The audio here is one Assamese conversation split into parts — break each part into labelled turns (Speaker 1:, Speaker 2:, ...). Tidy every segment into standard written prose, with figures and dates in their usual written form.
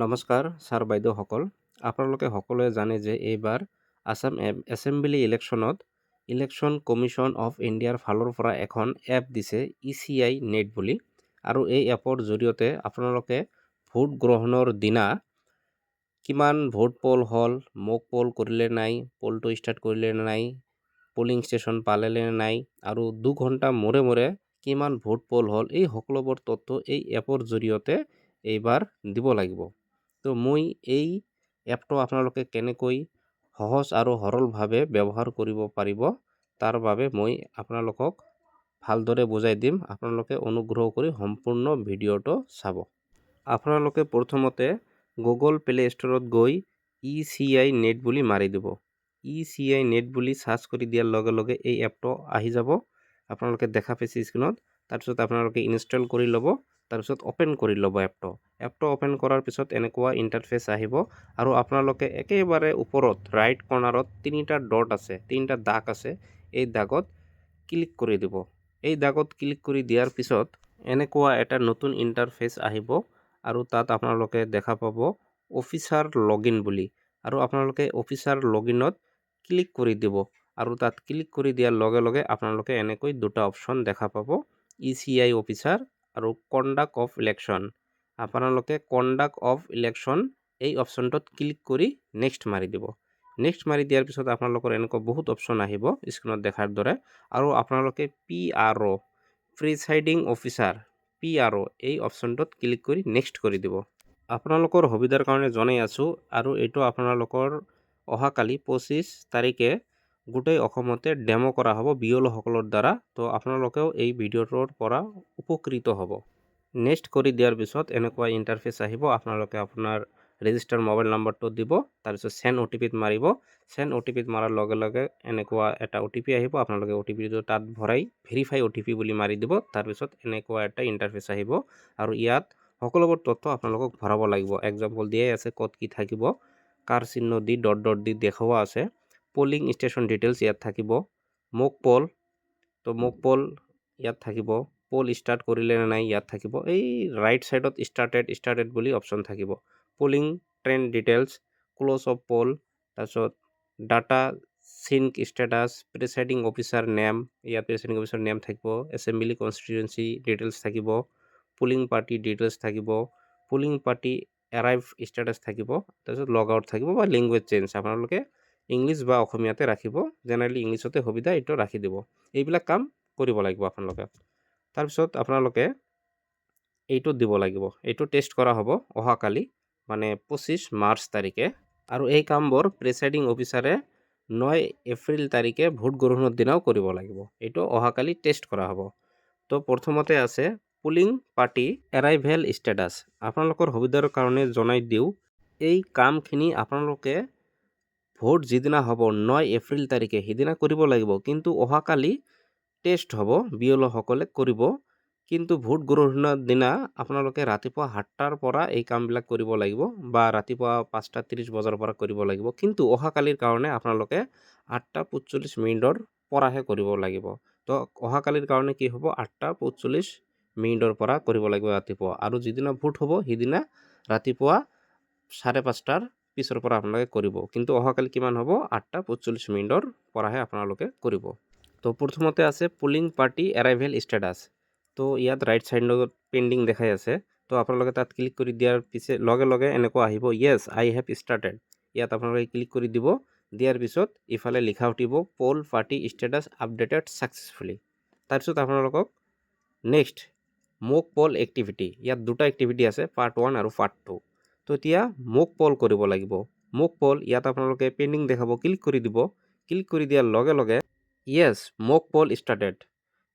Speaker 1: নমস্কাৰ ছাৰ বাইদেউসকল। আপোনালোকে সকলোৱে জানে যে এইবাৰ Assam assembly election commission of ইণ্ডিয়াৰ ফালৰ পৰা এখন এপ দিছে ECI নেট বুলি। আৰু এই এপৰ জৰিয়তে আপোনালোকে ভোট গ্ৰহণৰ দিনা কিমান ভোট পল হ'ল, মক পল কৰিলে নাই, পলটো ষ্টাৰ্ট কৰিলে নাই, পলিং ষ্টেচন পালে নাই, আৰু 2 ঘণ্টা মূৰে মূৰে কিমান ভোট পল হ'ল, এই সকলোবোৰ তথ্য এই এপৰ জৰিয়তে এইবাৰ দিব লাগিব। তো মই এই এপটো আপোনালোকে কেনেকৈ সহজ আৰু সৰলভাৱে ব্যৱহাৰ কৰিব পাৰিব তাৰ বাবে মই আপোনালোকক ভালদৰে বুজাই দিম। আপোনালোকে অনুগ্ৰহ কৰি সম্পূৰ্ণ ভিডিঅ'টো চাব। আপোনালোকে প্ৰথমতে গুগল প্লে ষ্টৰত গৈ ECI নেট বুলি মাৰি দিব। ECI নেট বুলি সাৰ্চ কৰি দিয়াৰ লগে লগে এই এপটো আহি যাব। আপোনালোকে দেখা পাইছে স্ক্ৰীনত। তাৰপিছত আপোনালোকে ইনষ্টল কৰি ল'ব। তাৰপিছত ওপেন কৰি ল'ব এপটো ওপেন কৰাৰ পিছত এনেকুৱা ইণ্টাৰফেচ আহিব। আৰু আপোনালোকে একেবাৰে ওপৰত ৰাইট কৰ্নাৰত 3টা ডট আছে, 3টা দাগ আছে। এই দাগত ক্লিক কৰি দিব। এই দাগত ক্লিক কৰি দিয়াৰ পিছত এনেকুৱা এটা নতুন ইণ্টাৰফেচ আহিব। আৰু তাত আপোনালোকে দেখা পাব অফিচাৰ লগইন বুলি। আৰু আপোনালোকে অফিচাৰ লগইনত ক্লিক কৰি দিব। আৰু তাত ক্লিক কৰি দিয়াৰ লগে লগে আপোনালোকে এনেকৈ দুটা অপশ্যন দেখা পাব, ECI অফিচাৰ আৰু কণ্ডাক্ট অফ ইলেকশ্যন। আপোনালোকে কণ্ডাক্ট অফ ইলেকশ্যন এই অপশ্যনটোত ক্লিক কৰি নেক্সট মাৰি দিব। নেক্সট মাৰি দিয়াৰ পিছত আপোনালোকৰ এনেকুৱা বহুত অপশ্যন আহিব স্ক্ৰীনত দেখাৰ দৰে। আৰু আপোনালোকে PRO প্ৰিচাইডিং অফিচাৰ PRO এই অপশ্যনটোত ক্লিক কৰি নেক্সট কৰি দিব। আপোনালোকৰ সুবিধাৰ কাৰণে জনাই আছোঁ। আৰু এইটো আপোনালোকৰ অহাকালি 25 তাৰিখে গোটেই অসমতে ডেমো কৰা হ'ব BLO সকলৰ দ্বাৰা। তো আপোনালোকেও এই ভিডিঅ'টোৰ পৰা উপকৃত হ'ব। নেক্সট কৰি দিয়াৰ পিছত এনেকুৱা ইণ্টাৰফেচ আহিব। আপোনালোকে আপোনাৰ ৰেজিষ্টাৰ মোবাইল নাম্বাৰটো দিব। তাৰপিছত চেণ্ড OTPত মাৰিব। চেণ্ড OTPত মাৰাৰ লগে লগে এনেকুৱা এটা OTP আহিব। আপোনালোকে OTPটো তাত ভৰাই ভেৰিফাই OTP বুলি মাৰি দিব। তাৰপিছত এনেকুৱা এটা ইণ্টাৰফেচ আহিব। আৰু ইয়াত সকলোবোৰ তথ্য আপোনালোকক ভৰাব লাগিব। এক্সাম্পল দিয়াই আছে ক'ত কি থাকিব। কাৰ চিহ্ন দি ডট ডট দি দেখুওৱা আছে। পলিং ষ্টেচন ডিটেইলছ ইয়াত থাকিব। মক পল, তো মক পল ইয়াত থাকিব। পল ষ্টাৰ্ট কৰিলে নাই ইয়াত থাকিব। এই ৰাইট ছাইডত ষ্টাৰ্টেড বুলি অপশ্যন থাকিব। Polling trend details, close of poll, তাৰপিছত data sync status, presiding officer name, ইয়াত প্ৰিচাইডিং অফিচাৰ নেম থাকিব। এছেম্বলি কনষ্টিটুৱেঞ্চি ডিটেইলছ থাকিব। পুলিং পাৰ্টি ডিটেইলছ থাকিব। পুলিং পাৰ্টি এৰাইভ ষ্টেটাছ থাকিব। তাৰপিছত লগ আউট থাকিব বা লেংগুৱেজ চেঞ্জ আপোনালোকে ইংলিছ বা অসমীয়াতে ৰাখিব। জেনেৰেলি ইংলিছতে সুবিধা এইটো ৰাখি দিব। এইবিলাক কাম কৰিব লাগিব আপোনালোকে। তাৰপিছত আপোনালোকে এইটো দিব লাগিব। এইটো টেষ্ট কৰা হ'ব অহাকালি মানে 25 মাৰ্চ তাৰিখে। আৰু এই কামবোৰ প্ৰিচাইডিং অফিচাৰে 9 এপ্ৰিল তাৰিখে ভোট গ্ৰহণৰ দিনাও কৰিব লাগিব। এইটো অহাকালি টেষ্ট কৰা হ'ব। তো প্ৰথমতে আছে পুলিং পাৰ্টি এৰাইভেল ষ্টেটাছ। আপোনালোকৰ সুবিধাৰ কাৰণে জনাই দিওঁ, এই কামখিনি আপোনালোকে ভোট যিদিনা হ'ব 9 এপ্ৰিল তাৰিখে সিদিনা কৰিব লাগিব। কিন্তু অহাকালি টেষ্ট হ'ব, BLO সকলে কৰিব। কিন্তু ভোট গ্ৰহণৰ দিনা আপোনালোকে ৰাতিপুৱা 7টাৰ পৰা এই কামবিলাক কৰিব লাগিব বা ৰাতিপুৱা 5:30 বজাৰ পৰা কৰিব লাগিব। কিন্তু অহাকালিৰ কাৰণে আপোনালোকে 8:45 পৰাহে কৰিব লাগিব। তো অহাকালিৰ কাৰণে কি হ'ব, 8:45 পৰা কৰিব লাগিব ৰাতিপুৱা। আৰু যিদিনা ভোট হ'ব সিদিনা ৰাতিপুৱা 5:30 পিছৰ পৰা আপোনালোকে কৰিব। কিন্তু অহাকালি কিমান হ'ব, 8:45 পৰাহে আপোনালোকে কৰিব। তো প্ৰথমতে আছে পুলিং পাৰ্টি এৰাইভেল ষ্টেটাছ। তো ইয়াত ৰাইট ছাইডত পেণ্ডিং দেখাই আছে। তো আপোনালোকে তাত ক্লিক কৰি দিয়াৰ পিছে লগে লগে এনেকুৱা আহিব, য়েছ আই হেভ ষ্টাৰ্টেড। ইয়াত আপোনালোকে ক্লিক কৰি দিব। দিয়াৰ পিছত ইফালে লিখা উঠিব পল পাৰ্টি ষ্টেটাছ আপডেটেড ছাকচেছফুলি। তাৰপিছত আপোনালোকক নেক্সট মক পল এক্টিভিটি, ইয়াত দুটা এক্টিভিটি আছে, পাৰ্ট 1 আৰু পাৰ্ট 2। তো এতিয়া মক পল কৰিব লাগিব। মক পল ইয়াত আপোনালোকে পেণ্ডিং দেখাব, ক্লিক কৰি দিব। ক্লিক কৰি দিয়াৰ লগে লগে য়েছ মক পল ষ্টাৰ্টেড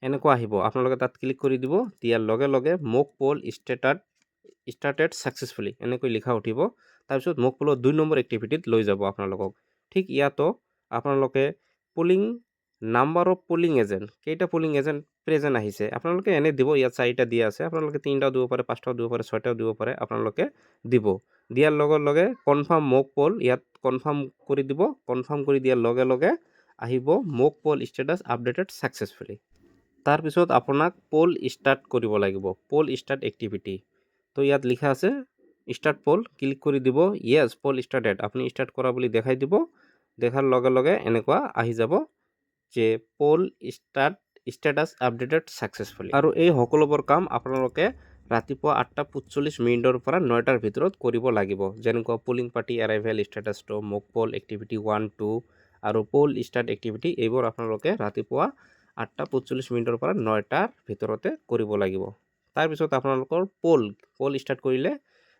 Speaker 1: এনেকুৱা আহিব। আপোনালোকে তাত ক্লিক কৰি দিব। দিয়াৰ লগে লগে মক পল ষ্টাৰ্টেড ছাকচেছফুলি এনেকৈ লিখা উঠিব। তাৰপিছত মক পলৰ 2 নম্বৰ এক্টিভিটিত লৈ যাব আপোনালোকক। ঠিক ইয়াতো আপোনালোকে polling number of polling agent, কেইটা পুলিং এজেণ্ট প্ৰেজেণ্ট আহিছে আপোনালোকে এনে দিব। ইয়াত 4টা দিয়া আছে, আপোনালোকে 3টাও দিব পাৰে, 5টাও দিব পাৰে, 6টাও দিব পাৰে, আপোনালোকে দিব। দিয়াৰ লগে লগে কনফাৰ্ম মক পল ইয়াত কনফাৰ্ম কৰি দিব। কনফাৰ্ম কৰি দিয়াৰ লগে লগে আহিব মক পল ষ্টেটাছ আপডেটেড ছাকচেছফুলি। তাৰপিছত আপোনাক পল ষ্টাৰ্ট কৰিব লাগিব, পল ষ্টাৰ্ট এক্টিভিটি। তো ইয়াত লিখা আছে ষ্টাৰ্ট পল ক্লিক কৰি দিব। য়েছ পল ষ্টাৰ্টেড, আপুনি ষ্টাৰ্ট কৰা বুলি দেখাই দিব। দেখাৰ লগে লগে এনেকুৱা আহি যাব যে পল ষ্টেটাছ আপডেটেড ছাকচেছফুলি। আৰু এই সকলোবোৰ কাম আপোনালোকে ৰাতিপুৱা 8:45 পৰা 9টাৰ ভিতৰত কৰিব লাগিব। যেনেকুৱা পলিং পাৰ্টি এৰাইভেল ষ্টেটাছটো, মক পল এক্টিভিটি 1, 2 আৰু পল ষ্টাৰ্ট এক্টিভিটি, এইবোৰ আপোনালোকে ৰাতিপুৱা 8:45 পৰা 9টাৰ ভিতৰতে কৰিব লাগিব। তাৰপিছত আপোনালোকৰ পল ষ্টাৰ্ট কৰিলে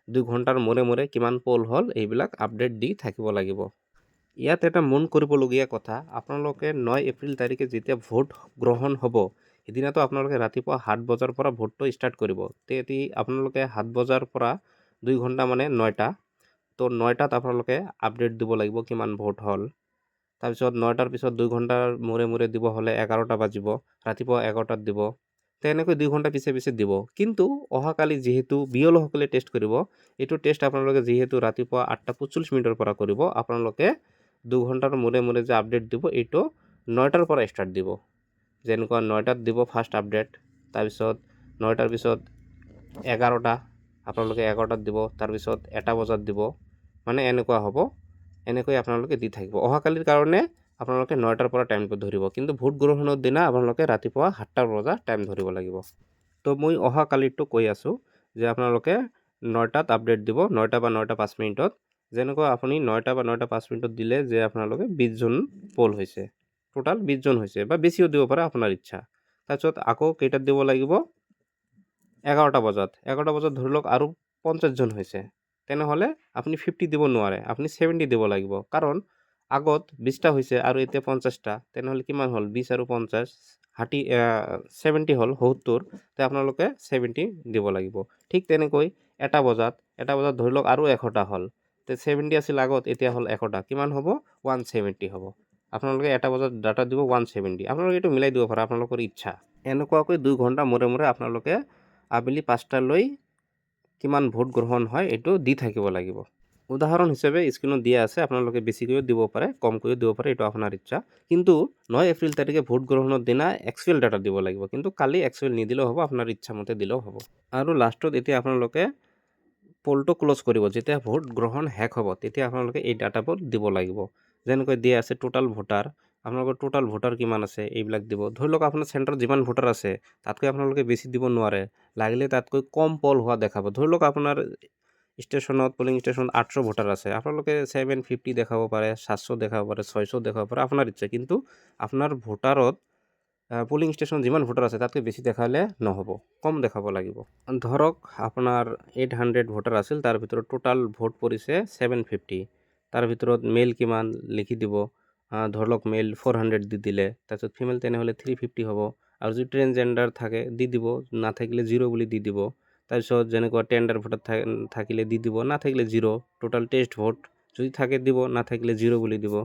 Speaker 1: 2 ঘণ্টাৰ মূৰে মূৰে কিমান পল হ'ল এইবিলাক আপডেট দি থাকিব লাগিব। ইয়াত এটা মন কৰিবলগীয়া কথা, আপোনালোকে 9 এপ্ৰিল তাৰিখে যেতিয়া ভোট গ্ৰহণ হ'ব, সেইদিনাতো আপোনালোকে ৰাতিপুৱা 7 বজাৰ পৰা ভোটটো ষ্টাৰ্ট কৰিব। তেতিয়া আপোনালোকে 7 বজাৰ পৰা 2 ঘণ্টা মানে 9টা, তো 9টাত আপোনালোকে আপডেট দিব লাগিব কিমান ভোট হ'ল। তাৰপিছত 9টাৰ পিছত 2 ঘণ্টাৰ মূৰে মূৰে দিব হ'লে 11টা বাজিব, ৰাতিপুৱা 11টাত দিব। তেনেকৈ 2 ঘণ্টা পিছে পিছে দিব। কিন্তু অহাকালি যিহেতু বিয়লসকলে টেষ্ট কৰিব, এইটো টেষ্ট আপোনালোকে যিহেতু ৰাতিপুৱা 8:45 পৰা কৰিব, আপোনালোকে 2 ঘণ্টাৰ মূৰে মূৰে যে আপডেট দিব এইটো 9টাৰ পৰা ষ্টাৰ্ট দিব। যেনেকুৱা 9টাত দিব ফাৰ্ষ্ট আপডেট, তাৰপিছত 9টাৰ পিছত 11টা, আপোনালোকে 11টাত দিব, তাৰপিছত 1টা বজাত দিব, মানে এনেকুৱা হ'ব। এনেকৈ আপোনালোকে দি থাকিব। অহাকালিৰ কাৰণে আপোনালোকে 9টাৰ পৰা টাইমটো ধৰিব, কিন্তু ভোট গ্ৰহণৰ দিনা আপোনালোকে ৰাতিপুৱা 7টা বজাত টাইম ধৰিব লাগিব। তো মই অহাকালিতো কৈ আছোঁ যে আপোনালোকে 9টাত আপডেট দিব, 9টা বা 9টা 5 মিনিটত। যেনেকুৱা আপুনি 9টা বা 9টা 5 মিনিটত দিলে যে আপোনালোকে 20জন পল হৈছে, টোটাল 20জন হৈছে, বা বেছিও দিব পাৰে আপোনাৰ ইচ্ছা। তাৰপিছত আকৌ কেইটাত দিব লাগিব? 11টা বজাত। 11টা বজাত ধৰি লওক আৰু 50জন হৈছে, তেনেহ'লে আপুনি 50 দিব নোৱাৰে, আপুনি 70 দিব লাগিব। কাৰণ আগত 20টা হৈছে আৰু এতিয়া 50টা, তেনেহ'লে কিমান হ'ল? 20 আৰু 50 70 হ'ল, 70। তো আপোনালোকে 70 দিব লাগিব। ঠিক তেনেকৈ 1টা বজাত ধৰি লওক আৰু 100টা হ'ল, তো 70 আছিল আগত, এতিয়া হ'ল 100টা, কিমান হ'ব? 170 হ'ব। আপোনালোকে 1টা বজাত ডাটা দিব 170, আপোনালোকে এইটো মিলাই দিব পাৰে আপোনালোকৰ ইচ্ছা। এনেকুৱাকৈ 2 ঘণ্টা মূৰে মূৰে আপোনালোকে আবেলি 5টালৈ কিমান ভোট গ্ৰহণ হয় এইটো দি থাকিব লাগিব। উদাহৰণ হিচাপে স্ক্ৰীনত দিয়া আছে, আপোনালোকে বেছিকৈও দিব পাৰে, কমকৈও দিব পাৰে, এইটো আপোনাৰ ইচ্ছা। কিন্তু 9 এপ্ৰিল তাৰিখে ভোট গ্ৰহণৰ দিনা এক্সুৱেল ডাটা দিব লাগিব, কিন্তু কালি এক্সুৱেল নিদিলেও হ'ব, আপোনাৰ ইচ্ছামতে দিলেও হ'ব। আৰু লাষ্টত এতিয়া আপোনালোকে পলটো ক্ল'জ কৰিব, যেতিয়া ভোট গ্ৰহণ শেষ হ'ব তেতিয়া আপোনালোকে এই ডাটাবোৰ দিব লাগিব। যেনেকৈ দিয়া আছে টোটাল ভোটাৰ, আপোনালোকৰ টোটাল ভোটাৰ কিমান আছে এইবিলাক দিব। ধৰি লওক আপোনাৰ চেণ্টাৰত যিমান ভোটাৰ আছে তাতকৈ আপোনালোকে বেছি দিব নোৱাৰে, লাগিলে তাতকৈ কম পল হোৱা দেখাব। ধৰি লওক আপোনাৰ পলিং ষ্টেচনত 800 ভোটাৰ আছে, আপোনালোকে 750 দেখাব পাৰে, 700 দেখাব পাৰে, 600 দেখাব পাৰে, আপোনাৰ ইচ্ছা। কিন্তু আপোনাৰ ভোটাৰত পলিং ষ্টেচনত যিমান ভোটাৰ আছে তাতকৈ বেছি দেখালে নহ'ব, কম দেখাব লাগিব। ধৰক আপোনাৰ 800 ভোটাৰ আছিল, তাৰ ভিতৰত টোটাল ভোট পৰিছে 750, তাৰ ভিতৰত মেল কিমান লিখি দিব। ধৰি লওক মেল 400 দি দিলে, তাৰপিছত ফিমেল তেনেহ'লে 350 হ'ব। আৰু যদি ট্ৰেন্সজেণ্ডাৰ থাকে দি দিব, নাথাকিলে 0 বুলি দি দিব। তাৰপিছত যেনেকুৱা টেণ্ডাৰ ভোটাৰ থাকিলে দি দিব, নাথাকিলে 0। টোটাল টেষ্ট ভোট যদি থাকে দিব, নাথাকিলে 0 বুলি দিব।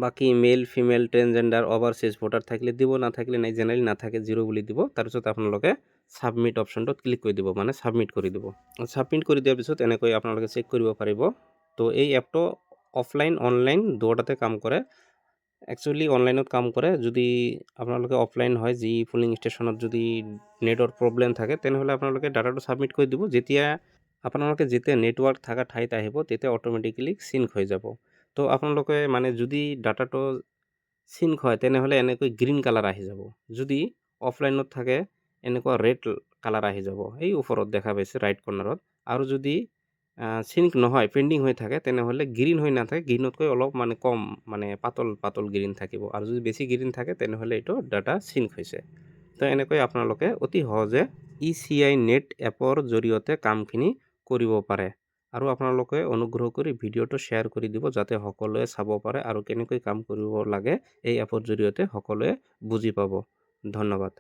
Speaker 1: বাকী male female transgender overseas voter থাকিলে দিব, নাথাকিলে নাই, জেনেৰেলি নাথাকে 0 বুলি দিব। তাৰপিছত আপোনালোকে ছাবমিট অপশ্যনটোত ক্লিক কৰি দিব, মানে ছাবমিট কৰি দিব। ছাবমিট কৰি দিয়াৰ পিছত এনেকৈ আপোনালোকে চেক কৰিব পাৰিব। তো এই এপটো অফলাইন অনলাইন দুয়োটাতে কাম কৰে। একচুৱেলি অনলাইনত কাম কৰে, যদি আপোনালোকে অফলাইন হয়, যি পলিং ষ্টেচনত যদি নেটৰ প্ৰব্লেম থাকে তেনেহ'লে আপোনালোকে ডাটাটো ছাবমিট কৰি দিব। যেতিয়া নেটৱৰ্ক থকা ঠাইত আহিব তেতিয়া অট'মেটিকেলি চিংক হৈ যাব। তো আপোনালোকে মানে যদি ডাটাটো চিংক হয় তেনেহ'লে এনেকৈ গ্ৰীণ কালাৰ আহি যাব। যদি অফলাইনত থাকে এনেকুৱা ৰেড কালাৰ আহি যাব, এই ওপৰত দেখা পাইছে ৰাইট কৰ্নাৰত। আৰু যদি চিংক নহয়, পেণ্ডিং হৈ থাকে, তেনেহ'লে গ্ৰীণ হৈ নাথাকে, গ্ৰীণতকৈ অলপ মানে কম, মানে পাতল গ্ৰীণ থাকিব। আৰু যদি বেছি গ্ৰীণ থাকে তেনেহ'লে এইটো ডাটা চিংক হৈছে। তো এনেকৈ আপোনালোকে অতি সহজে ECI নেট এপৰ জৰিয়তে কামখিনি কৰিব পাৰে। আৰু আপোনালোকে অনুগ্ৰহ কৰি ভিডিঅ'টো শ্বেয়াৰ কৰি দিব, যাতে সকলোৱে চাব পাৰে আৰু কেনেকৈ কাম কৰিব লাগে এই এপৰ জৰিয়তে সকলোৱে বুজি পাব। ধন্যবাদ।